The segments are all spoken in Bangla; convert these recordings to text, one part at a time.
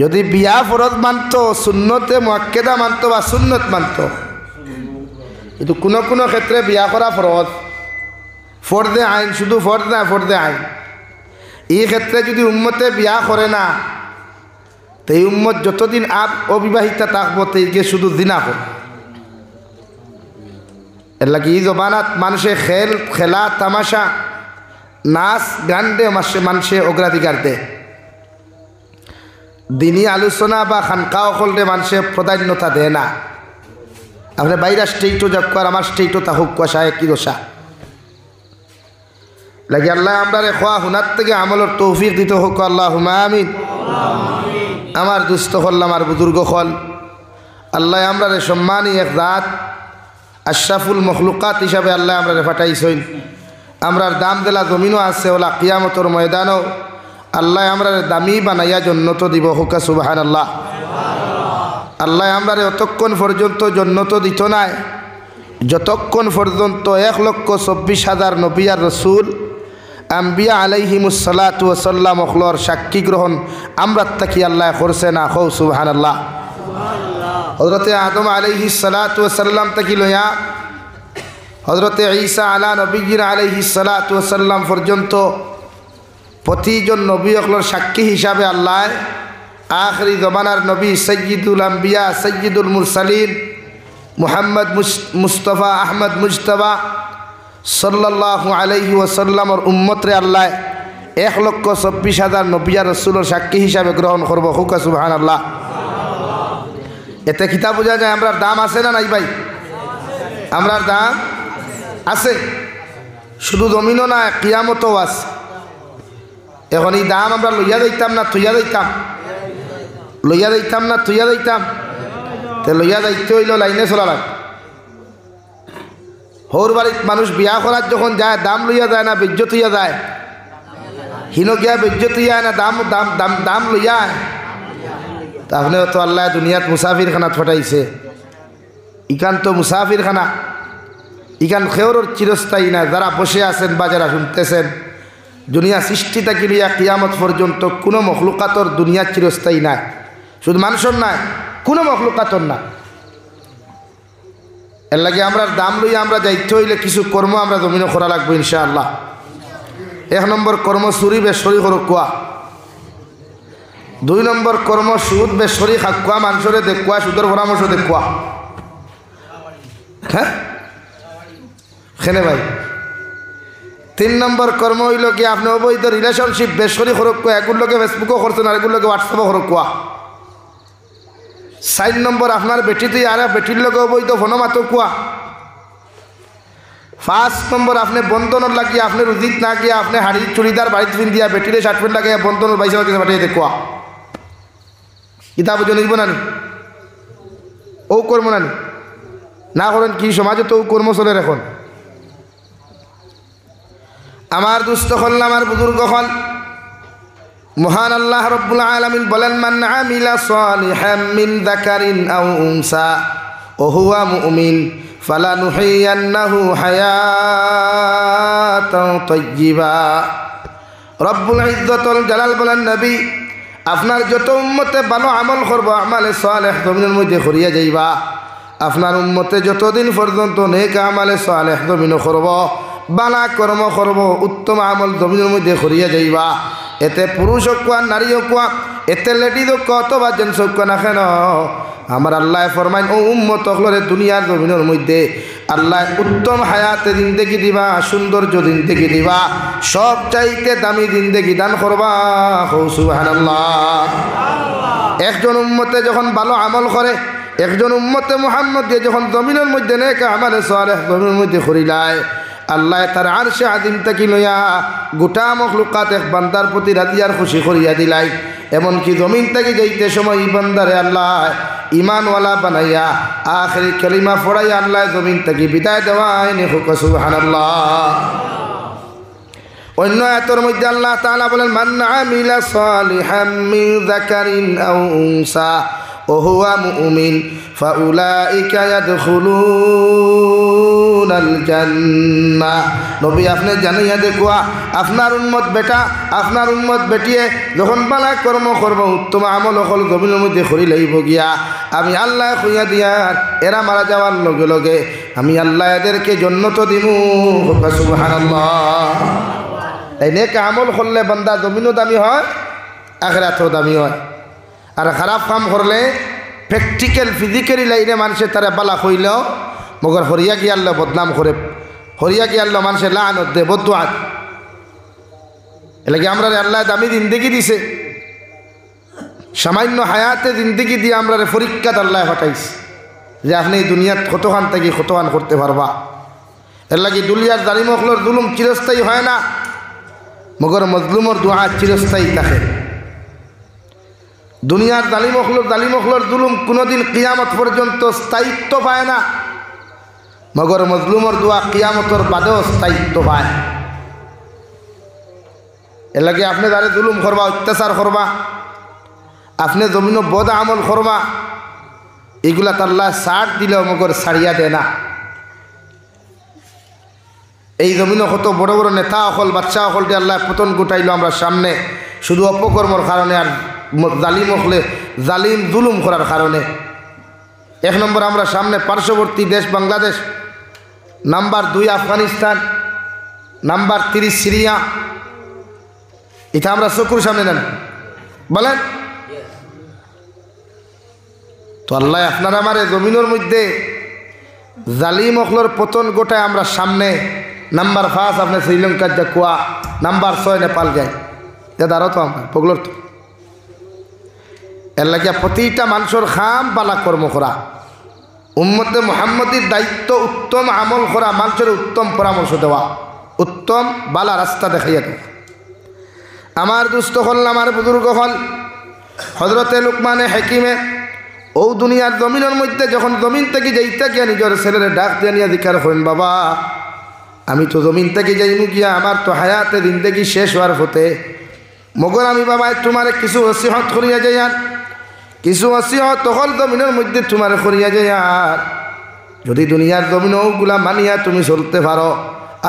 যদি বিয়া ফরজ মানত সুন্নতে মুআক্কেদা মানত বা সুন্নত মানত কিন্তু কোনো কোনো ক্ষেত্রে বিয়া করা ফরজ ফরদে আইন শুধু ফরজ না ফরদে আইন এই ক্ষেত্রে যদি উম্মতে বিয়া করে না তো এই উম্মত যতদিন অবিবাহিতা থাকবো তাইকে শুধু জিনা করে এর লাগে এই জমানাত মানুষে খেলা তামাশা নাচ গান দে মানুষে অগ্রাধিকার দে দিনী আলোচনা বা খানকা অকলরে মানুষে প্রাধান্যতা দেয় না আপনি বাইরা স্টেটও যাক আর আমার স্টেটও তা হুক কষায় কি দশা লাগে আল্লাহ আমরা খোয়া হুনার থেকে আমলের তৌফিক দিতে হোক আল্লাহুম্মা আমিন আমার দুস্থ হল আমার বুজুর্গ হল আল্লাহ আমরা সম্মানী এক জাত আশরাফুল মখলুকাত হিসাবে আল্লাহ আমরা ফাটাইছেন আমরার দাম দেলা জমিনও আছে ওলা কিয়ামতর ময়দানও আল্লাহ আমরা দামি বানাইয়া জন্নত দিব হোক সুবহানাল্লাহ আল্লাহ আমরা অতক্ষণ পর্যন্ত জন্নত দিত নাই যতক্ষণ পর্যন্ত 1,24,000 নবী আর রসুল আম্বিয়া আলাইহিমুসসালাতু ওয়াসাল্লাম অখলর সাক্ষী গ্রহণ আমরা তাকি আল্লাহ করছে না হৌ সুবহানাল্লাহ হযরতে আদম আলাইহিসসালাতু ওয়াসাল্লাম তাকি লয়া হযরতে ঈসা আলা নবীজির আলাইহিসসালাতু ওয়াসাল্লাম পর্যন্ত প্রতিজন নবী অখলর সাক্ষী হিসাবে আল্লাহ আখরি জমানার নবী সৈয়দুল আম্বিয়া সৈয়দুল মুরসালিন মুহাম্মদ মুস্তফা আহমদ মুজতবা সাল্লাল্লাহু আলাইহি ওয়াসাল্লামর উম্মতরে আল্লাহ 1,24,000 নবী আর রাসূলের সাক্ষী হিসাবে গ্রহণ করব হুক সুবহানাল্লাহ এতে কিতাব বোঝা যায় আমরার দাম আছে না নাই ভাই আমরার দাম আছে শুধু জমিনও না কিয়ামতও আছে এখন এই দাম আমরা লইয়া যাইতাম না থইয়া যাইতাম লইয়া যাইতাম না থইয়া যাইতাম তে লইয়া যাইতে হইল লাইনে চলা লাগ হৌর বাড়িত মানুষ বিয়া করার যখন যায় দাম লইয়া যায় না বেজ্জত হইয়া যায় হিন গিয়া বেজ্জত হইয়া না দাম দাম দাম দাম লইয়া তাহলে তো আল্লাহ দুনিয়াত মুসাফির খানাত ফটাইছে ইকান তো মুসাফির খানা ইকান খেওরর চিরস্থায়ী না যারা বসে আছেন বা যারা শুনতেছেন দুনিয়া সৃষ্টি থেকে লিয়া কিয়ামত পর্যন্ত কোনো মখলুকাতর দুনিয়া চিরস্থায়ী নাই শুধু মানুষের নাই কোনো মখলুকাতর না এর লাগে আমরা দাম লইয়া আমরা যাইতে হইলে কিছু কর্ম আমরা জমিনে করা লাগবো ইনশাআল্লাহ 1 নম্বর কর্ম চুরি বেসরি করো কোয়া 2 নম্বর কর্ম সুদ বেসরি খাকুয়া মানুষরে দেখুয়া সুদের পরামর্শ দেখুয়া হ্যাঁ খেনে ভাই 3 নম্বর কর্ম হইল কি আপনি অবৈধ রিলেশনশিপ বেসরি করো কোয়া এগুলোকে ফেসবুকও করছেন আর এগুলোকে হোয়াটসঅ্যাপও করো কোয়া 4 নম্বর আপনার বেটি তুই আর বেটির লোক অবৈধ ফোন মাতো কোয়া 5 নম্বর আপনি বন্ধনের লাগিয়ে আপনি রুজিত না গিয়ে আপনি হাড়ি চুড়িদার বাড়িতে ফিন দিয়া বেটিরে শার্ট প্যান্ট লাগিয়ে বন্ধনের বাইসা পাঠিয়ে দেখুয়া কিতাব জনিব না ও কর্ম না করেন কি সমাজে তো কর্ম চলে এখন আমার দুস্থ হল আমার বুজুর্গ হল মহান আল্লাহ রব্বুল আলামিন বলেন মান আমিলা সালিহাম মিন যাকারিন আও উনসা ওয়া হুয়া মুমিন ফালানুহিয়ান্নাহু হায়াতান তাইয়্যিবা রব্বুল ইজ্জতুল জালাল বলেন নবী আপনার যত উম্মতে ভালো আমল করব আমালে সালেহ জমিনের মধ্যে করিয়া যাইবা আপনার উম্মতে যতদিন পর্যন্ত নেক আমালে সালেহ জমিন করব বালা কর্ম করব উত্তম আমল জমিনের মধ্যে করিয়া যাইবা এতে পুরুষ হোক নারী হোক এতে লেডিজ হোক অথবা জেন্টস হোক না কেন আমার আল্লাহ ফরমাইন ও উম্মত হলরে দুনিয়ার জমিনের মধ্যে আল্লাহ উত্তম হায়াতে জিন্দেগি দিবা সৌন্দর্য জিন্দেগি দিবা সব চাইতে দামি জিন্দেগি দান করবা সুবহানাল্লাহ একজন উম্মতে যখন ভালো আমল করে একজন উম্মতে মুহাম্মদ দিয়ে যখন জমিনের মধ্যে নেক আমালে সালেহ জমিনের মধ্যে করিলায় আল্লাহ তার আরশে আযীম তাকি লইয়া গোটা মখলুকাত এক বান্দার প্রতি রাজি আর খুশি করিয়া দিলাই এমনকি জমিন থেকে যাইতে সময় এই বান্দারে আল্লাহ ইমানওয়ালা বানাইয়া আখিরি কালিমা পড়াইয়া আল্লাহ জমিন থেকে বিদায় দেওয়ায় নে হুক সুবহানাল্লাহ অন্য আয়াতের মধ্যে আল্লাহ তাআলা বলেন মান আমিলা সালিহাম মিন যাকারিন আও উনসা وهو مؤمن فأولئك يدخلون الجنة নবী আপনি জানিয়ে দেখুয়া আপনার উম্মত বেটা আপনার উম্মত বেটিয়ে যখন বালা কর্ম করব উত্তম আমল হল জমিনের মধ্যে করি লইব গিয়া আমি আল্লাহ কইয়া দিয়ার এরা মারা যাওয়ার লগে লগে আমি আল্লাহ এদেরকে জান্নাত দিমু সুবহানাল্লাহ এই নেক আমল করলে বান্দা জমিনও দামি হয় আখিরাতও দামি হয় আর খারাপ কাম করলে প্র্যাকটিক্যাল ফিজিক্যালি লাইনে মানুষের তারা বালা হইলেও মগর হরিয়া কি আল্লাহ বদনাম করে হরিয়া কি আল্লাহ মানুষের লানত দে বদুয়াত এলাকি আমরা আল্লাহ দামি জিন্দেগি দিছে সামান্য হায়াতে জিন্দেগি দিয়ে আমরা পরীক্ষাত আল্লাহ পাঠাইছে যে আপনি এই দুনিয়াত কতখান থেকে কতখান করতে পারবা এর লাগি দুনিয়ার জালিমখলর জুলুম চিরস্থায়ী হয় না মগর মজলুমর দোয়া চিরস্থায়ী থাকে দুনিয়ার জালিমখলর জুলুম কোনোদিন কিয়ামত পর্যন্ত স্থায়িত্ব পায় না মগর মজলুমর দোয়া কিয়ামতর বাদেও স্থায়িত্ব পায় এর লাগে আপনি যারা জুলুম করবা অত্যাচার করবা আপনি জমিন বদ আমল করবা এগুলা তাল্লাহ ছাড় দিলেও মগর ছাড়িয়া দেয় না এই জমিন কত বড় বড় নেতা অকল বাচ্চা অকল দিয়ে আল্লাহ পতন গোটাইল আমরা সামনে শুধু অপকর্মর কারণে আর জালিম হলে জালিম জুলুম করার কারণে এক নম্বর আমরা সামনে পার্শ্ববর্তী দেশ Bangladesh number 2 Afghanistan number 30 Syria এটা আমরা চকুর সামনে নেন বলেন তো আল্লাহ আপনার আমার জমিনের মধ্যে জালিম অকলর পতন গোটায় আমরা সামনে নাম্বার 5 আপনি শ্রীলঙ্কার যা কুয়া নাম্বার 6 নেপাল যায় দাঁড়ো তো আমরা পগলর তো এর লাগিয়া প্রতিটা মানুষের খাম বালা কর্ম করা উম্মতে মুহাম্মদীর দায়িত্ব উত্তম আমল করা মানুষের উত্তম পরামর্শ দেওয়া উত্তম বালা রাস্তা দেখাইয়া দেওয়া আমার দুস্থ হল আমার বুজুর্গ হল হজরতে লুকমানে হাকিমে ও দুনিয়ার জমিনের মধ্যে যখন জমিন থেকে যাইতে গিয়া নিজের ছেলেরে ডাক দিয়ে নিয়ে জিজ্ঞার করেন বাবা আমি তো জমিন থেকে যাইমু গিয়া আমার তো হায়াতে জিন্দেগি শেষ হওয়ার হতে মগর আমি বাবা তোমার কিছু নসিহত করিয়া যাই আর কিছু নসিহত তখন জমিনের মধ্যে তোমার করিয়া যাই আর যদি দুনিয়ার জমিন ওগুলা মানিয়া তুমি চলতে পারো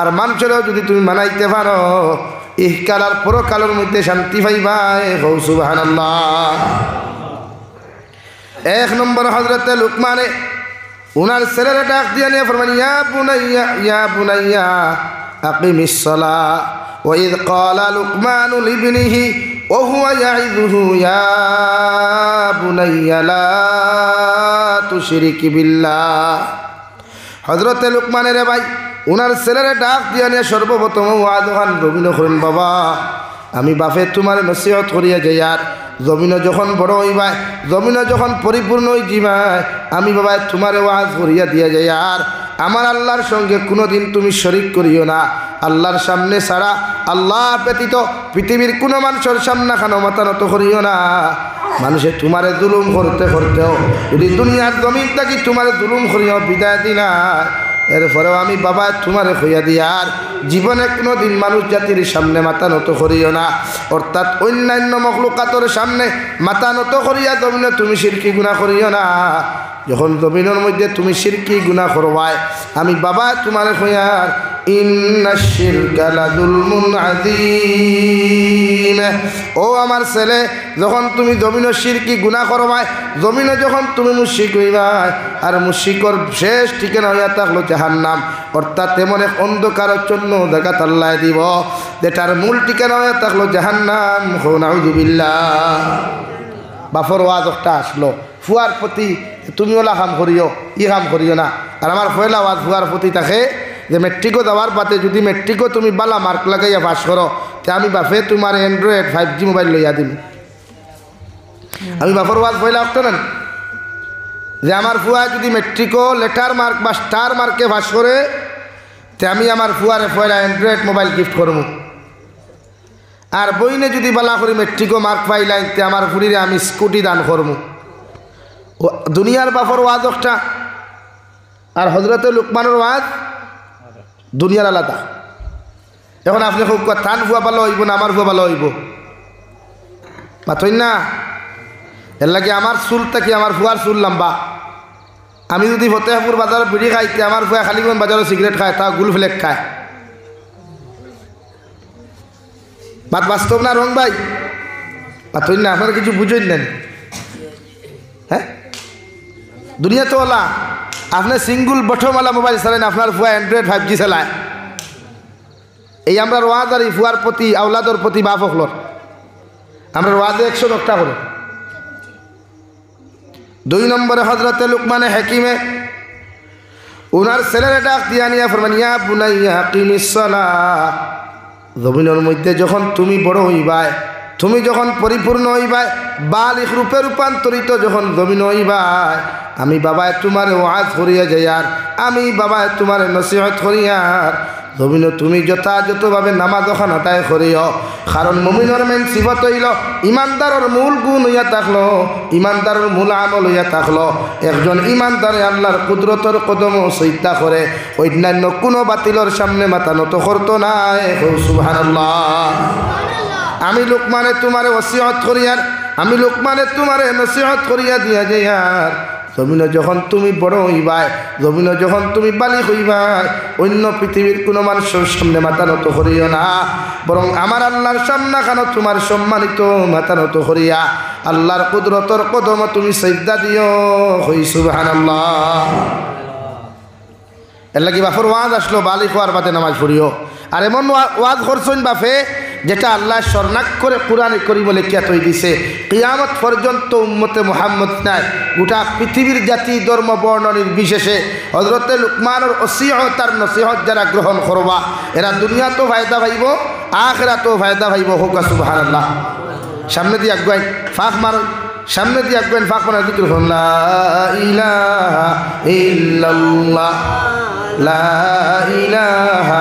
আর মানুষেরও যদি তুমি মানাইতে পারো ইহকাল আর পরকালের মধ্যে শান্তি পাইবাই হৌ সুবহানাল্লাহ এক নম্বর হযরতে লুকমানে উনার ছেলেরা ডাক দিয়ে নিয়ে ফরমান ইয়া বুনাইয়া আকিমিস সালাহ ওয়া ইয ক্বালা লুকমানু লিবনিহি ওয়া হুয়া ইয়াইযুহু ইয়া বুনাইয়া লা তুশরিক বিল্লাহ হযরতে লুকমানের ভাই উনার ছেলেরা ডাক দিয়ে নিয়ে সর্বপ্রথম ওয়াজখান রবিন করেন বাবা আমি বাপে তোমার নসিহত করিয়া যাই আর জমিন যখন বড় হইবাই জমিন যখন পরিপূর্ণ হয়ে যাবাই আমি বাবা তোমার ওয়াজ করিয়া দিয়া যাই আর আমার আল্লাহর সঙ্গে কোনোদিন তুমি শরিক করিও না আল্লাহর সামনে ছাড়া আল্লাহ ব্যতীত পৃথিবীর কোনো মানুষের সামনে খানো মাথা নত করিও না মানুষে তোমারে জুলুম করতে করতেও যদি দুনিয়ার জমিন থাকি তোমার জুলুম করিও বিদায় দিনা এরপরেও আমি বাবা তোমারে হইয়া দিয়ার জীবনে কোনো দিন মানুষ জাতির সামনে মাথা নত করিও না অর্থাৎ অন্যান্য মখলুকাতের সামনে মাথা নত করিয়া জমিনে তুমি শিরকি গুনাহ করিও না যখন জমিনের মধ্যে তুমি শিরকি গুনাহ করবাই আমি বাবা তোমারে হইয়ার ইন্নাশ শিরকা লাযুলমুন আযীম ও আমার ছেলে যখন তুমি জমিনের শিরকি গুনাহ করবাই জমিনে যখন তুমি মুশরিক হইবাই আর মুশরিকর শেষ ঠিকানা হইয়া থাকলো জাহান্নাম অর্থাৎ এমন এক অন্ধকারাচ্ছন্ন জায়গা আল্লাহ দিব যেটার মূল ঠিকানা হইয়া থাকলো জাহান্নাম নাউযুবিল্লাহ বাফর ওয়াজ একটা আসলো ফুয়ার প্রতি তুমি ওলা কাম করিও ই কাম করিও না আর আমার পয়লা ওয়াজ ফুয়ার প্রতি থাকে যে মেট্রিকও দেওয়ার পাতে যদি মেট্রিকও তুমি বালা মার্ক লাগাইয়া পাস করো তে আমি বাপে তোমার অ্যান্ড্রয়েড 5G মোবাইল লইয়া দিম আমি বাপর ওয়াজ পয়লা একটা না যে আমার ফুয়া যদি মেট্রিকও লেটার মার্ক বা স্টার মার্কে পাস করে তে আমি আমার ফুয়ারে পয়লা অ্যান্ড্রয়েড মোবাইল গিফট করবো আর বইনে যদি বালা করে মেট্রিকও মার্ক পাইলাই তে আমার ফুরিরে আমি স্কুটি দান করবো দুনিয়ার বাপর ওয়াজ একটা আর হযরতে লুকমানের ওয়াজ দুনিয়ার আলাদা এখন আপনি খুব থান ফুয়া ভালো হইব না আমার ফুয়া ভালো হইব মাথই না এর লাগে আমার চুলটা কি আমার ফুয়ার চুল লম্বা। আমি যদি ফতেহপুর বাজার বিড়ি খাইতে আমার ফুয়া খালিগঞ্জ বাজারও সিগারেট খায়, তা গুল ফ্লেক খায়। বাত বাস্তব না রং ভাই? তুই না আপনারা কিছু বুঝেন নেন। হ্যাঁ, দুনিয়া তো ওলা আপনি সিঙ্গুল বটমওয়ালা মোবাইল চালান, আপনার ফুয়া অ্যান্ড্রয়েড 5G চালায়। এই আমরা ওয়াদারি ফুয়ার প্রতি আওলাদর প্রতি বাপ হকলর আমরা ওয়াদে 100 রক্ষা করে। 2 নম্বরে হযরতে লুকমানে হাকিমে উনার ছেলের ডাক দিয়া নিয়া ফরমান, ইয়া বুনাইয়া আকিমিস সালাহ। জমিনের মধ্যে যখন তুমি বড় হইবাই, তুমি যখন পরিপূর্ণ হইবাই, বালিগ রূপে রূপান্তরিত যখন জমিন হইবাই, আমি বাবায় তোমার ওয়াজ করিয়া যাই, আর আমি বাবায় তোমার নসিহত করিয়ার জমিন তুমি যথাযথভাবে নামাজ ওখান আদায় করিও। কারণ মুমিনের মেন সিফত হইল ইমানদারের মূল গুণ হইয়া থাকলো, ইমানদারের মূল আমল হইয়া থাকলো একজন ইমানদারে আল্লাহর কুদরতর কদম সইতা করে, অন্যান্য কোনো বাতিলের সামনে মাথা নত করতো না। সুবহানাল্লাহ। আমি লোকমানে তোমারে ওসিয়ত করিয়ার, আমি লোকমানে তোমারে নসিহত করিয়া দিয়া যাই, আর জমিনে যখন তুমি বড় হইবাই, জমিনে যখন তুমি বালিগ হইবাই, অন্য পৃথিবীর কোনো মানুষের সামনে মাথা নত করিও না, বরং আমার আল্লাহর সামনে কেন তোমার সম্মানিত মাথা নত করিয়া আল্লাহর কুদরতর কদম তুমি সিজদা দিও। হই সুবহানাল্লাহ। এর লাগি বাপর ওয়াজ আসলো বালিগ হওয়ার বাদে নামাজ পড়িও। আর এমন ওয়াজ করছেন বাপে যেটা আল্লাহ শরণাক করে কুরআনে কারীমে লিখিয়া তৈ দিছে, কিয়ামত পর্যন্ত উম্মতে মুহাম্মদ নাই, গোটা পৃথিবীর জাতি ধর্ম বর্ণ নির্বিশেষে হযরতে লুকমানের ওসিয়ত আর নসিহত যারা গ্রহণ করবা, এরা দুনিয়াতেও ফায়দা পাইব, আখিরাতেও ফায়দা পাইব। হোক সুবহানাল্লাহ। সামনে দিয়ে আগুয়াই ফাঁক মার, সামনে দিয়ে আগুয়াই ফাঁক মারা জিকির করুন, লা ইলাহা ইল্লাল্লাহ, লা ইলাহা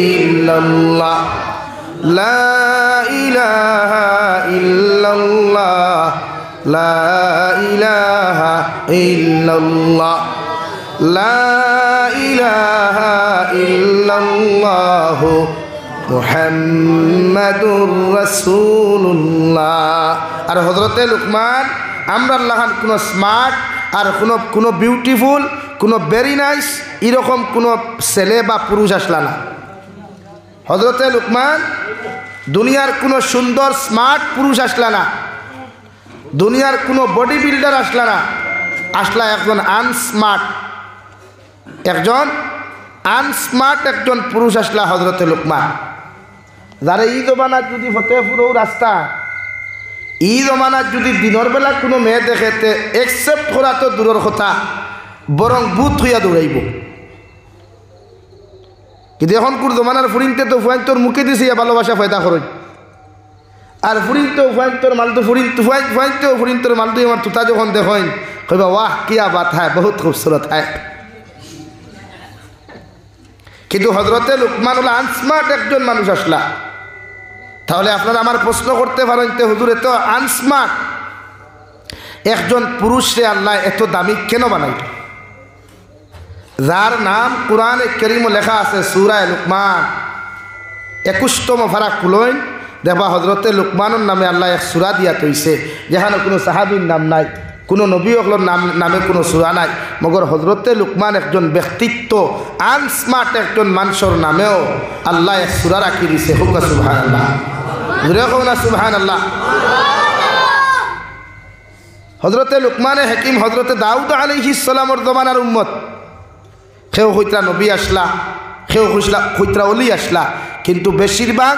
ইল্লাল্লাহ, লা ইলাহা ইল্লাল্লাহ, লা ইলাহা ইল্লাল্লাহ, লা ইলাহা ইল্লাল্লাহ মুহাম্মাদুর রাসূলুল্লাহ। আর হযরতে লুকমান আমরা আল্লাহর কোনো স্মার্ট আর কোনো বিউটিফুল, কোনো ভেরি নাইস এরকম কোনো ছেলে বা পুরুষ আসলা না। হযরতে লুকমান দুনিয়ার কোনো সুন্দর স্মার্ট পুরুষ আসলা না, দুনিয়ার কোনো বডি বিল্ডার আসলা না, আসলা একজন আনস্মার্ট, একজন পুরুষ আসলা হযরতে লুকমান। যারা এই জমানার যদি ফতেহপুরও রাস্তা, এই জমানার যদি দিনের বেলা কোনো মেয়ে দেখেতে একসেপ্ট করা তো দূরের কথা, বরং বুথ হইয়া দৌড়াইব। কিন্তু এখন কোন জমানার ফুরিনতে তো ফুয়াইন্তর মুখে দিছে ভালোবাসা ফায়দা করেন, আর ফুরিনতে ফুয়াইন্তর মালতো ফুরিনতর মালতো আমার তুতা যখন দেখেন কইবা ওয়াহ কিয়া বাত হ্যাঁ, বহুত খুবসুরত হ্যাঁ। কিন্তু হযরতে লুকমান হলো আনস্মার্ট একজন মানুষ আসলা। তাহলে আপনারা আমার প্রশ্ন করতে পারেন, তে হুজুর এত আনস্মার্ট একজন পুরুষে আল্লাহ এত দামি কেন বানাইল? যার নাম কুরআনে কারীমে লেখা আছে সূরা লুকমান 21তম পারা খুলইন দেখবা হযরতে লুকমানের নামে আল্লাহ এক সূরা দিয়া তৈছে, যেখানে কোনো সাহাবীর নাম নাই, কোনো নবী হকলের নামে কোনো সূরা নাই, মগর হযরতে লুকমান একজন ব্যক্তিত্ব আনস্মার্ট একজন মানুষের নামেও আল্লাহ এক সূরা রাখি দিছে। হুক সুবহানাল্লাহ, জোরে কও না সুবহানাল্লাহ। হযরতে লুকমানে হাকিম হযরতে দাউদ আলাইহিস সালামের জমানার উম্মত, কেউ হইতরা নবী আসলা, কেউ হইতরা অলি আসলা, কিন্তু বেশিরভাগ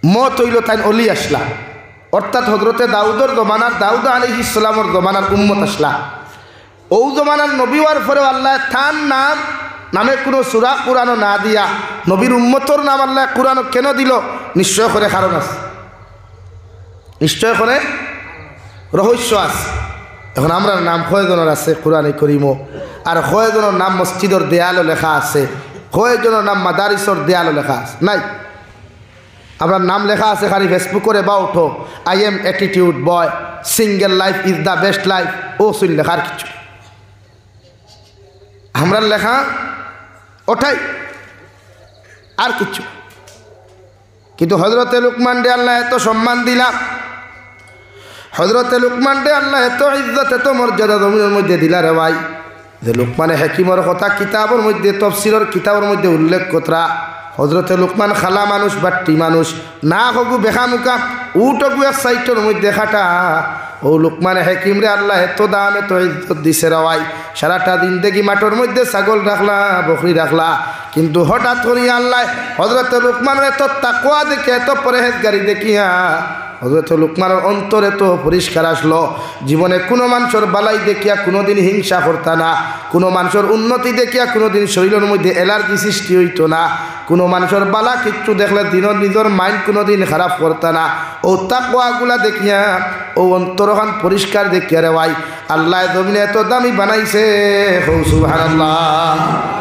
মত হইল তাই অলি আসলা। অর্থাৎ হযরতে দাউদের জমানার দাউদ আলাইহিস সালামের জমানার উম্মত আসলা। ও জমানার নবী হওয়ার পরেও আল্লাহ তার নামে কোনো সূরা কুরআনও না দিয়া নবীর উম্মতর নাম আল্লাহ কুরআনও কেন দিল? নিশ্চয় করে কারণ আছে, নিশ্চয় করে রহস্য আছে। এখন আমরা নাম কয়েকজনের আছে কুরআনে কারীমও, আর কয়েকজনের নাম মসজিদের দেয়ালও লেখা আছে, কয়েকজনের নাম মাদারিসর দেয়ালও লেখা আছে। নাই, আপনার নাম লেখা আছে খালি ফেসবুকে বা ওঠো I am attitude boy, single life is the best life, ও শুন লেখার কিছু আমরা লেখা ওঠাই আর কিছু। কিন্তু হযরতে লুকমান রে আল্লাহ এত সম্মান দিলাম, হযরতে লুকমান রে আল্লাহ এত ইজ্জত এত মর্যাদা জমিনের মধ্যে দিলা রে ভাই, যে লুকমানে হাকিমর কথা কিতাবের মধ্যে তফসিরের কিতাবের মধ্যে উল্লেখ করা। হযরতে লুকমান খালা মানুষ বাট্টি মানুষ না হগু বেখামুকা উটগু এক সাইটের মধ্যে খাটা। ও লুকমানে হাকিম রে আল্লাহ এত দাম এত ইজ্জত দিছে রে ভাই, সারাটা দিন দেখি মাঠের মধ্যে ছাগল রাখলা বকরি রাখলা, কিন্তু হঠাৎ করি আল্লাহ হযরতে লুকমানের এত তাকওয়া দেখে এত পরহেজগারি দেখিয়া হযরত লুকমানের অন্তরে তো পরিষ্কার আসলো। জীবনে কোনো মানুষের বালাই দেখিয়া কোনোদিন হিংসা করতা না, কোনো মানুষের উন্নতি দেখিয়া কোনোদিন শরীরের মধ্যে অ্যালার্জি সৃষ্টি হইতো না, কোনো মানুষের বালা কিচ্ছু দেখলে দিনের নিজের মাইন্ড কোনোদিন খারাপ করতা না। ও তাকওয়াগুলা দেখিয়া ও অন্তরখান পরিষ্কার দেখিয়া রে ভাই আল্লাহ জমিনে এত দামি বানাইছে। সুবহানাল্লাহ।